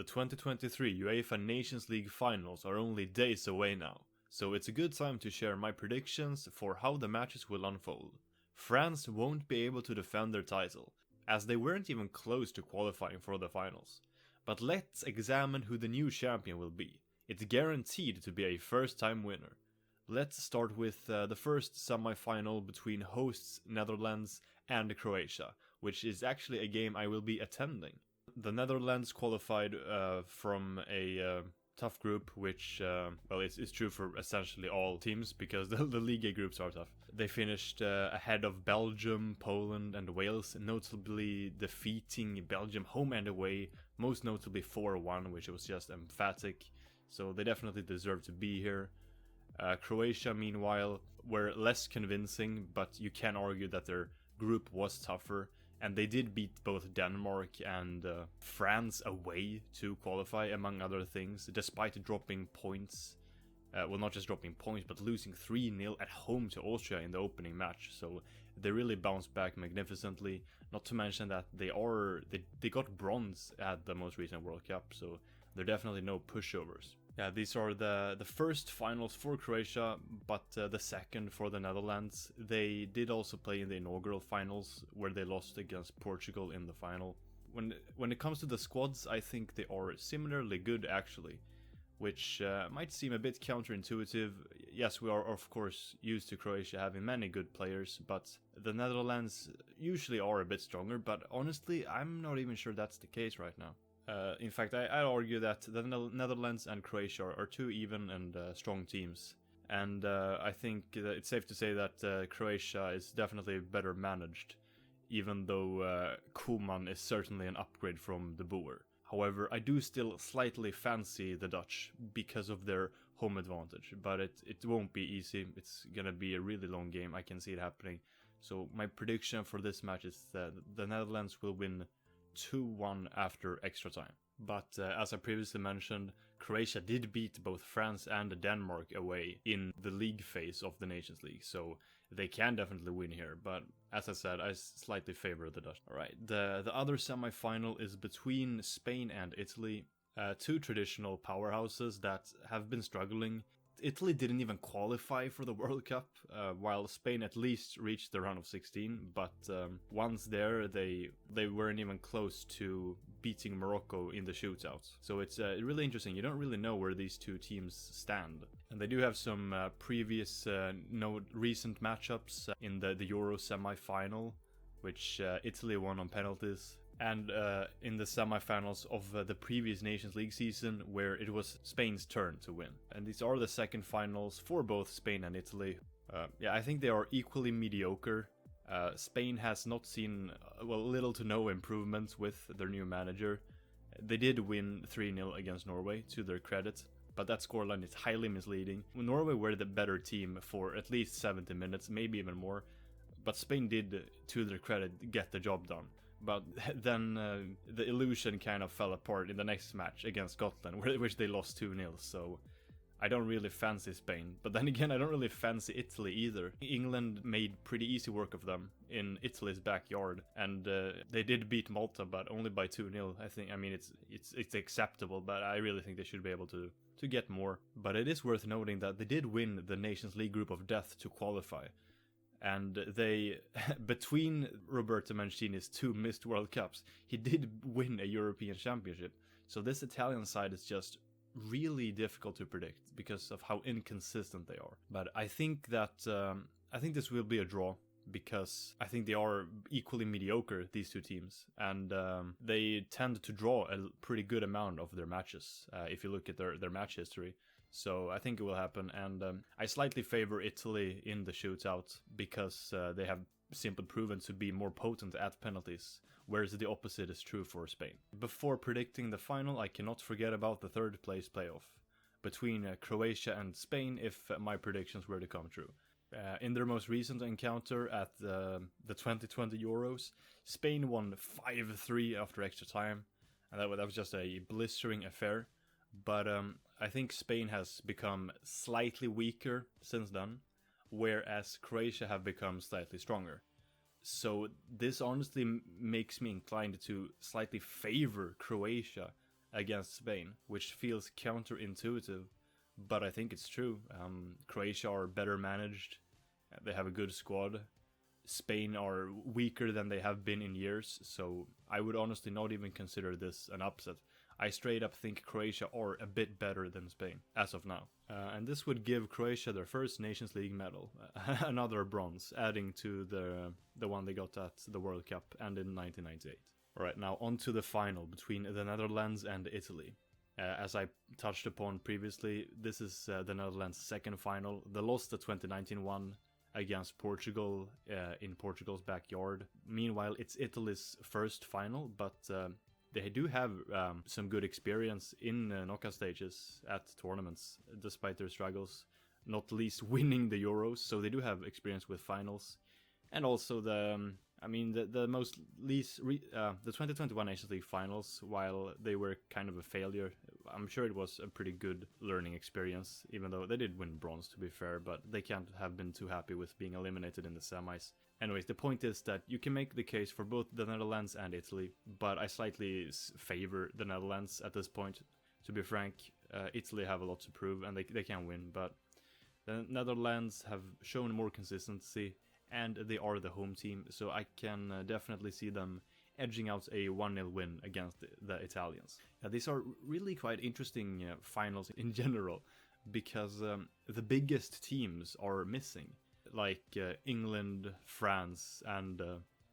The 2023 UEFA Nations League finals are only days away now, so it's a good time to share my predictions for how the matches will unfold. France won't be able to defend their title, as they weren't even close to qualifying for the finals. But let's examine who the new champion will be. It's guaranteed to be a first-time winner. Let's start with the first semi-final between hosts Netherlands and Croatia, which is actually a game I will be attending. The Netherlands qualified from a tough group, which, it's true for essentially all teams, because the Liga groups are tough. They finished ahead of Belgium, Poland and Wales, notably defeating Belgium home and away, most notably 4-1, which was just emphatic, so they definitely deserve to be here. Croatia, meanwhile, were less convincing, but you can argue that their group was tougher, and they did beat both Denmark and France away to qualify, among other things, despite dropping points. Not just dropping points, but losing 3-0 at home to Austria in the opening match. So they really bounced back magnificently. Not to mention that they got bronze at the most recent World Cup, so they're definitely no pushovers. Yeah, these are the first finals for Croatia, but the second for the Netherlands. They did also play in the inaugural finals, where they lost against Portugal in the final. When it comes to the squads, I think they are similarly good, actually, which might seem a bit counterintuitive. Yes, we are of course used to Croatia having many good players, but the Netherlands usually are a bit stronger, but honestly, I'm not even sure that's the case right now. In fact, I argue that the Netherlands and Croatia are two even and strong teams. And I think that it's safe to say that Croatia is definitely better managed, even though Koeman is certainly an upgrade from De Boer. However, I do still slightly fancy the Dutch because of their home advantage, but it won't be easy. It's gonna be a really long game, I can see it happening. So my prediction for this match is that the Netherlands will win 2-1 after extra time. But as I previously mentioned, Croatia did beat both France and Denmark away in the league phase of the Nations League, so they can definitely win here, but as I said, I slightly favor the Dutch. Alright, the other semi-final is between Spain and Italy, two traditional powerhouses that have been struggling. Italy didn't even qualify for the World Cup, while Spain at least reached the round of 16, but once there, they weren't even close to beating Morocco in the shootouts. So it's really interesting. You don't really know where these two teams stand. And they do have some previous, recent matchups in the Euro semi-final, which Italy won on penalties. And in the semi-finals of the previous Nations League season, where it was Spain's turn to win. And these are the second finals for both Spain and Italy. I think they are equally mediocre. Spain has not seen, little to no improvements with their new manager. They did win 3-0 against Norway, to their credit, but that scoreline is highly misleading. Norway were the better team for at least 70 minutes, maybe even more, but Spain did, to their credit, get the job done. But then the illusion kind of fell apart in the next match against Scotland, which they lost 2-0, so I don't really fancy Spain. But then again, I don't really fancy Italy either. England made pretty easy work of them in Italy's backyard, and they did beat Malta, but only by 2-0. I mean, it's acceptable, but I really think they should be able to get more. But it is worth noting that they did win the Nations League group of death to qualify. And they, between Roberto Mancini's two missed World Cups, he did win a European Championship. So this Italian side is just really difficult to predict because of how inconsistent they are. But I think that, I think this will be a draw, because I think they are equally mediocre, these two teams. And they tend to draw a pretty good amount of their matches, if you look at their match history. So I think it will happen, and I slightly favor Italy in the shootout because they have simply proven to be more potent at penalties, whereas the opposite is true for Spain. Before predicting the final, I cannot forget about the third place playoff between Croatia and Spain if my predictions were to come true. In their most recent encounter at the 2020 Euros, Spain won 5-3 after extra time, and that was just a blistering affair. But I think Spain has become slightly weaker since then, whereas Croatia have become slightly stronger. So this honestly makes me inclined to slightly favor Croatia against Spain, which feels counterintuitive, but I think it's true. Croatia are better managed, they have a good squad. Spain are weaker than they have been in years, so I would honestly not even consider this an upset. I straight up think Croatia are a bit better than Spain, as of now. And this would give Croatia their first Nations League medal, another bronze, adding to the one they got at the World Cup and in 1998. Alright, now on to the final between the Netherlands and Italy. As I touched upon previously, this is the Netherlands' second final. They lost the 2019 one against Portugal in Portugal's backyard. Meanwhile, it's Italy's first final, but they do have some good experience in knockout stages at tournaments, despite their struggles, not least winning the Euros, so they do have experience with finals. And also the 2021 Nations League finals, while they were kind of a failure, I'm sure it was a pretty good learning experience, even though they did win bronze, to be fair, but they can't have been too happy with being eliminated in the semis. Anyways, the point is that you can make the case for both the Netherlands and Italy, but I slightly favor the Netherlands at this point. To be frank, Italy have a lot to prove and they can win, but the Netherlands have shown more consistency and they are the home team, so I can definitely see them edging out a 1-0 win against the Italians. These are really quite interesting finals in general, because the biggest teams are missing, like England, France, and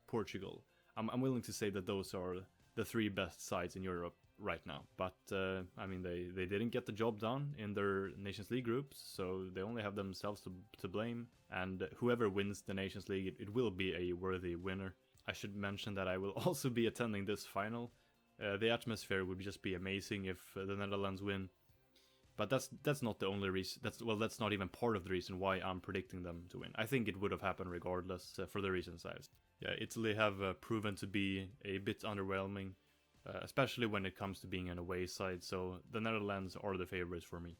Portugal. I'm willing to say that those are the three best sides in Europe right now. But, they didn't get the job done in their Nations League groups, so they only have themselves to blame. And whoever wins the Nations League, it will be a worthy winner. I should mention that I will also be attending this final. The atmosphere would just be amazing if the Netherlands win. But that's not the only reason. That's not even part of the reason why I'm predicting them to win. I think it would have happened regardless, for the reasons I've. Yeah, Italy have proven to be a bit underwhelming, especially when it comes to being an away side. So the Netherlands are the favorites for me.